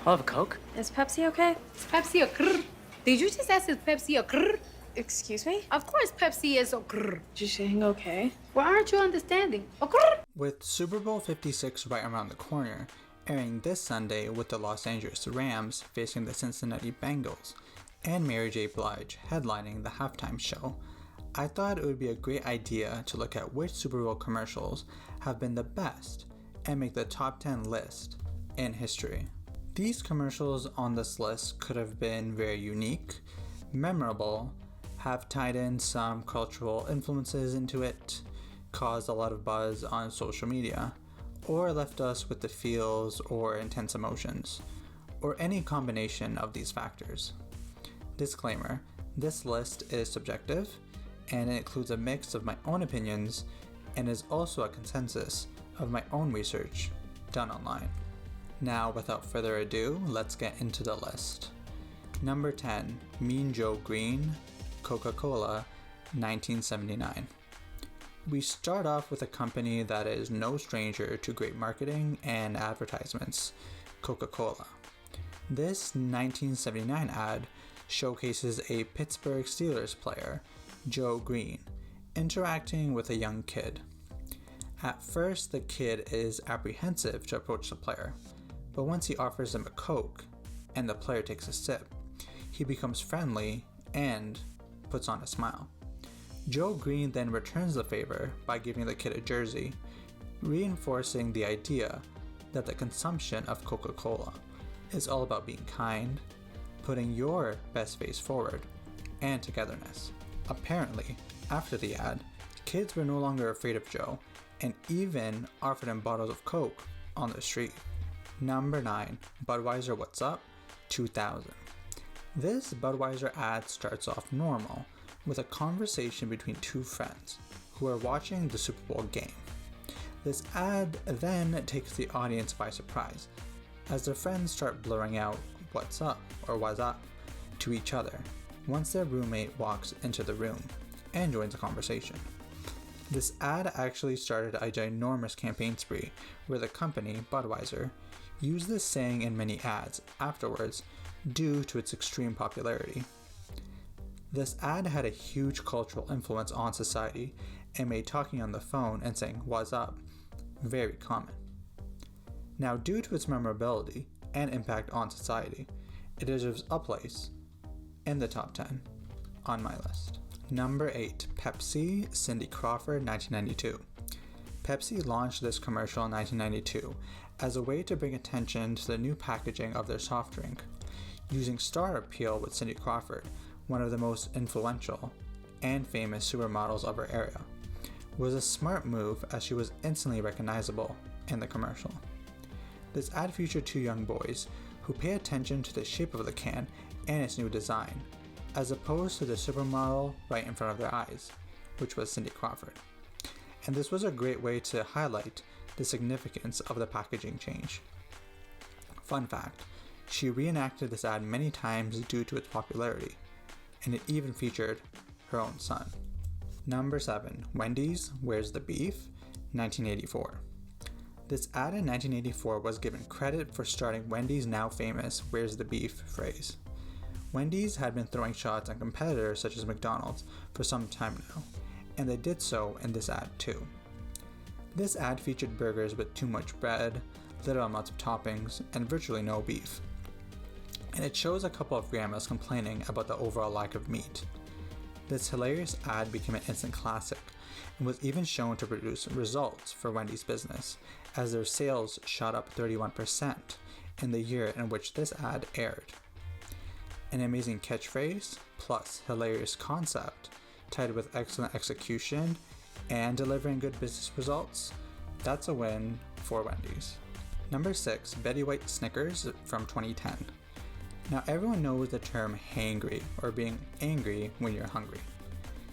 I'll have a Coke. Is Pepsi okay? Is Pepsi a grrr? Did you just ask if Pepsi a grrr? Excuse me? Of course Pepsi is a grrr. Is she saying okay? Why aren't you understanding? A grrr. With Super Bowl 56 right around the corner, airing this Sunday with the Los Angeles Rams facing the Cincinnati Bengals, and Mary J. Blige headlining the halftime show, I thought it would be a great idea to look at which Super Bowl commercials have been the best and make the top 10 list in history. These commercials on this list could have been very unique, memorable, have tied in some cultural influences into it, caused a lot of buzz on social media, or left us with the feels or intense emotions, or any combination of these factors. Disclaimer, this list is subjective, and it includes a mix of my own opinions, and is also a consensus of my own research done online. Now, without further ado, let's get into the list. Number 10, Mean Joe Green, Coca-Cola, 1979. We start off with a company that is no stranger to great marketing and advertisements, Coca-Cola. This 1979 ad showcases a Pittsburgh Steelers player, Joe Green, interacting with a young kid. At first, the kid is apprehensive to approach the player, but once he offers him a Coke and the player takes a sip, he becomes friendly and puts on a smile. Joe Green then returns the favor by giving the kid a jersey, reinforcing the idea that the consumption of Coca-Cola is all about being kind, putting your best face forward, and togetherness. Apparently, after the ad, kids were no longer afraid of Joe and even offered him bottles of Coke on the street. Number 9, Budweiser What's Up, 2000. This Budweiser ad starts off normal with a conversation between two friends who are watching the Super Bowl game. This ad then takes the audience by surprise as their friends start blurring out "what's up" or "what's up" to each other once their roommate walks into the room and joins the conversation. This ad actually started a ginormous campaign spree where the company, Budweiser, used this saying in many ads afterwards due to its extreme popularity. This ad had a huge cultural influence on society and made talking on the phone and saying "what's up" very common. Now, due to its memorability and impact on society, it deserves a place in the top 10 on my list. Number 8, Pepsi, Cindy Crawford, 1992. Pepsi launched this commercial in 1992 as a way to bring attention to the new packaging of their soft drink, using star appeal with Cindy Crawford, one of the most influential and famous supermodels of her era. Was a smart move as she was instantly recognizable in the commercial. This ad featured two young boys who pay attention to the shape of the can and its new design, as opposed to the supermodel right in front of their eyes, which was Cindy Crawford. And this was a great way to highlight the significance of the packaging change. Fun fact, she reenacted this ad many times due to its popularity, and it even featured her own son. Number 7, Wendy's, Where's the Beef, 1984. This ad in 1984 was given credit for starting Wendy's now famous "Where's the Beef" phrase. Wendy's had been throwing shots at competitors such as McDonald's for some time now, and they did so in this ad too. This ad featured burgers with too much bread, little amounts of toppings, and virtually no beef. And it shows a couple of grandmas complaining about the overall lack of meat. This hilarious ad became an instant classic and was even shown to produce results for Wendy's business, as their sales shot up 31% in the year in which this ad aired. An amazing catchphrase plus hilarious concept tied with excellent execution and delivering good business results, that's a win for Wendy's. Number 6, Betty White Snickers from 2010. Now everyone knows the term hangry, or being angry when you're hungry.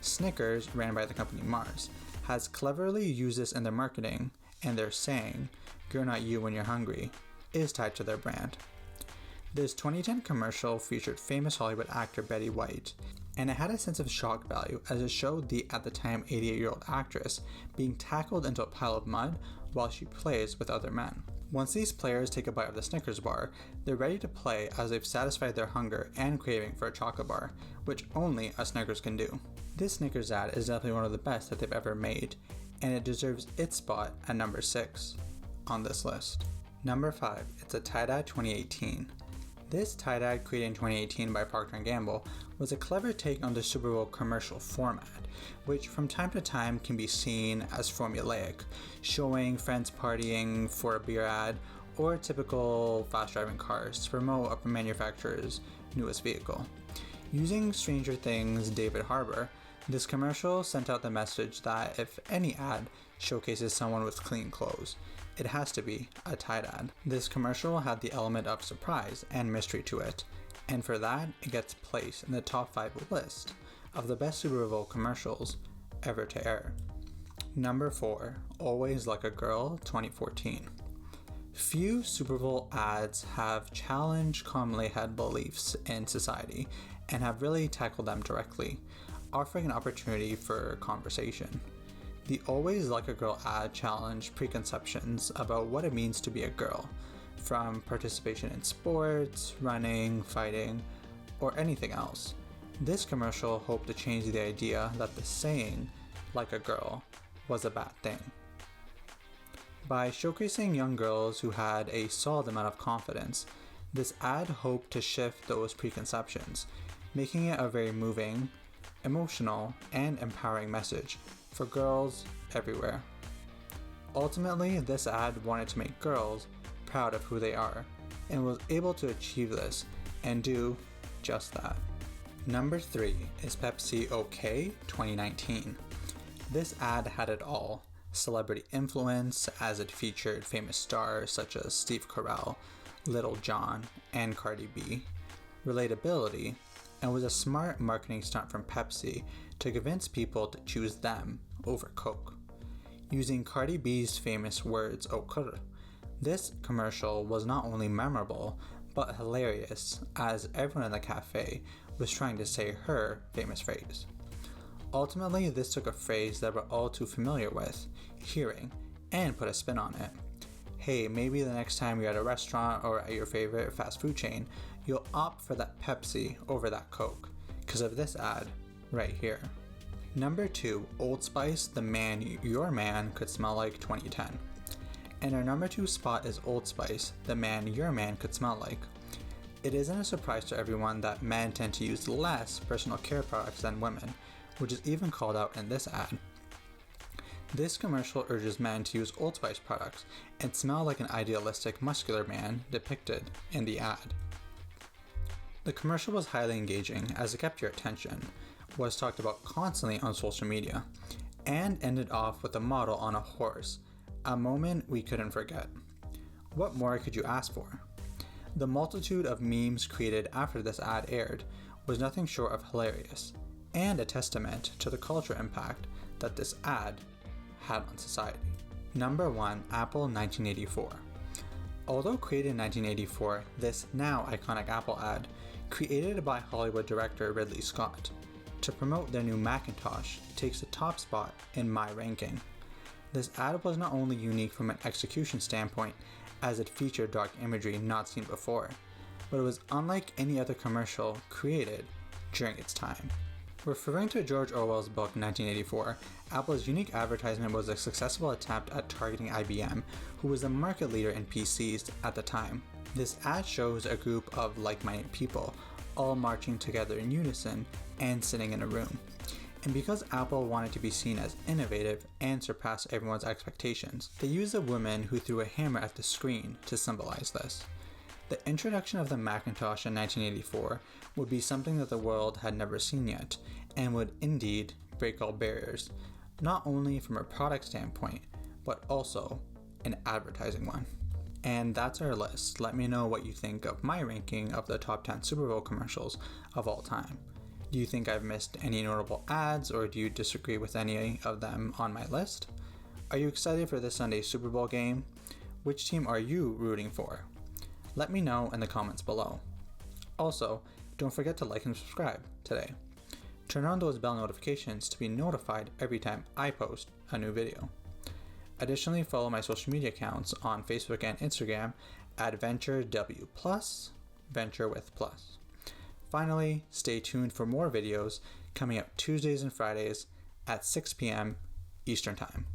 Snickers, ran by the company Mars, has cleverly used this in their marketing, and their saying, "You're not you when you're hungry," is tied to their brand. This 2010 commercial featured famous Hollywood actor Betty White and it had a sense of shock value as it showed the at the time 88-year-old actress being tackled into a pile of mud while she plays with other men. Once these players take a bite of the Snickers bar, they're ready to play as they've satisfied their hunger and craving for a chocolate bar, which only a Snickers can do. This Snickers ad is definitely one of the best that they've ever made, and it deserves its spot at number 6 on this list. Number 5, it's a Tide Ad 2018. This Tide Ad, created in 2018 by Procter & Gamble, was a clever take on the Super Bowl commercial format, which from time to time can be seen as formulaic, showing friends partying for a beer ad, or typical fast-driving cars to promote a manufacturer's newest vehicle. Using Stranger Things' David Harbour, this commercial sent out the message that if any ad showcases someone with clean clothes, it has to be a Tide ad. This commercial had the element of surprise and mystery to it, and for that, it gets placed in the top 5 list of the best Super Bowl commercials ever to air. Number 4, Always Like a Girl 2014. Few Super Bowl ads have challenged commonly held beliefs in society and have really tackled them directly, offering an opportunity for conversation. The Always Like a Girl ad challenged preconceptions about what it means to be a girl, from participation in sports, running, fighting, or anything else. This commercial hoped to change the idea that the saying, like a girl, was a bad thing. By showcasing young girls who had a solid amount of confidence, this ad hoped to shift those preconceptions, making it a very moving, emotional, and empowering message for girls everywhere. Ultimately, this ad wanted to make girls proud of who they are, and was able to achieve this and do just that. Number 3 is Pepsi OK 2019. This ad had it all: celebrity influence, as it featured famous stars such as Steve Carell, Little John, and Cardi B, relatability, and was a smart marketing stunt from Pepsi to convince people to choose them over Coke. Using Cardi B's famous words, "okr," this commercial was not only memorable, but hilarious, as everyone in the cafe was trying to say her famous phrase. Ultimately, this took a phrase that we're all too familiar with, hearing, and put a spin on it. Hey, maybe the next time you're at a restaurant or at your favorite fast food chain, you'll opt for that Pepsi over that Coke, because of this ad right here. Number 2, Old Spice, The Man Your Man Could Smell Like 2010. And our number 2 spot is Old Spice, The Man Your Man Could Smell Like. It isn't a surprise to everyone that men tend to use less personal care products than women, which is even called out in this ad. This commercial urges men to use Old Spice products and smell like an idealistic, muscular man depicted in the ad. The commercial was highly engaging as it kept your attention, was talked about constantly on social media, and ended off with a model on a horse, a moment we couldn't forget. What more could you ask for? The multitude of memes created after this ad aired was nothing short of hilarious, and a testament to the cultural impact that this ad had on society. Number 1, Apple 1984. Although created in 1984, this now iconic Apple ad, created by Hollywood director Ridley Scott, to promote their new Macintosh, takes the top spot in my ranking. This ad was not only unique from an execution standpoint, as it featured dark imagery not seen before, but it was unlike any other commercial created during its time. Referring to George Orwell's book 1984, Apple's unique advertisement was a successful attempt at targeting IBM, who was the market leader in PCs at the time. This ad shows a group of like-minded people, all marching together in unison and sitting in a room. And because Apple wanted to be seen as innovative and surpass everyone's expectations, they used a woman who threw a hammer at the screen to symbolize this. The introduction of the Macintosh in 1984 would be something that the world had never seen yet, and would indeed break all barriers, not only from a product standpoint, but also an advertising one. And that's our list. Let me know what you think of my ranking of the top 10 Super Bowl commercials of all time. Do you think I've missed any notable ads, or do you disagree with any of them on my list? Are you excited for this Sunday's Super Bowl game? Which team are you rooting for? Let me know in the comments below. Also, don't forget to like and subscribe today. Turn on those bell notifications to be notified every time I post a new video. Additionally, follow my social media accounts on Facebook and Instagram at VentureW+, Venture with Plus. Finally, stay tuned for more videos coming out Tuesdays and Fridays at 6 p.m. Eastern Time.